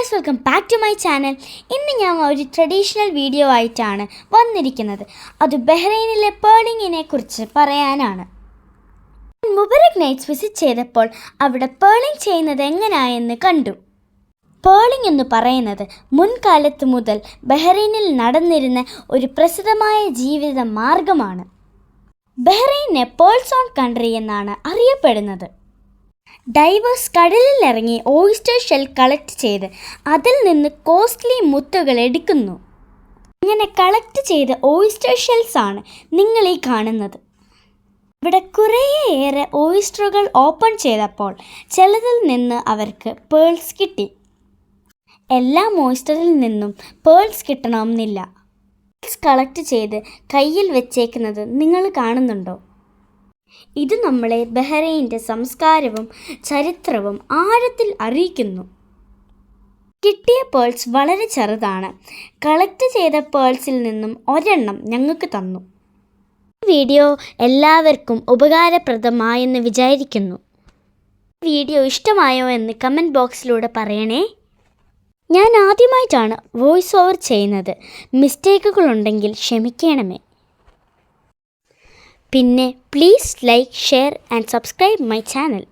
Guys, welcome back to my channel. ഇന്ന് ഞാൻ ഒരു ട്രഡീഷണൽ വീഡിയോ ആയിട്ടാണ് വന്നിരിക്കുന്നത്. അത് ബഹ്റൈനിലെ പേളിങ്ങിനെ കുറിച്ച് പറയാനാണ്. മുബറക് നൈറ്റ്സ് വിസിറ്റ് ചെയ്തപ്പോൾ അവിടെ പേളിംഗ് ചെയ്യുന്നത് എങ്ങനെയായെന്ന് കണ്ടു. പേളിംഗ് എന്ന് പറയുന്നത് മുൻകാലത്ത് മുതൽ ബഹ്റൈനിൽ നടന്നിരുന്ന ഒരു പ്രസിദ്ധമായ ജീവിത മാർഗമാണ്. ബഹ്റൈനെ പേൾസ് ഓൺ കൺട്രി എന്നാണ് അറിയപ്പെടുന്നത്. ഡൈവേഴ്സ് കടലിലിറങ്ങി ഓയിസ്റ്റർ ഷെൽ കളക്ട് ചെയ്ത് അതിൽ നിന്ന് കോസ്റ്റ്ലി മുത്തുകൾ എടുക്കുന്നു. ഇങ്ങനെ കളക്ട് ചെയ്ത ഓയിസ്റ്റർ ഷെൽസ് ആണ് നിങ്ങൾ ഈ കാണുന്നത്. ഇവിടെ കുറേയേറെ ഓയിസ്റ്ററുകൾ ഓപ്പൺ ചെയ്തപ്പോൾ ചിലതിൽ നിന്ന് അവർക്ക് പേൾസ് കിട്ടി. എല്ലാ ഓയിസ്റ്ററിൽ നിന്നും പേൾസ് കിട്ടണമെന്നില്ല. പേൾസ് കളക്ട് ചെയ്ത് കയ്യിൽ വെച്ചേക്കുന്നത് നിങ്ങൾ കാണുന്നുണ്ടോ? ഇത് നമ്മളെ ബഹ്റൈൻ്റെ സംസ്കാരവും ചരിത്രവും ആഴത്തിൽ അറിയിക്കുന്നു. കിട്ടിയ പേൾസ് വളരെ ചെറുതാണ്. കളക്ട് ചെയ്ത പേൾസിൽ നിന്നും ഒരെണ്ണം ഞങ്ങൾക്ക് തന്നു. ഈ വീഡിയോ എല്ലാവർക്കും ഉപകാരപ്രദമായെന്ന് വിചാരിക്കുന്നു. വീഡിയോ ഇഷ്ടമായോ എന്ന് കമൻറ്റ് ബോക്സിലൂടെ പറയണേ. ഞാൻ ആദ്യമായിട്ടാണ് വോയിസ് ഓവർ ചെയ്യുന്നത്. മിസ്റ്റേക്കുകളുണ്ടെങ്കിൽ ക്ഷമിക്കണമേ. പിന്നെ please like, share and subscribe my channel.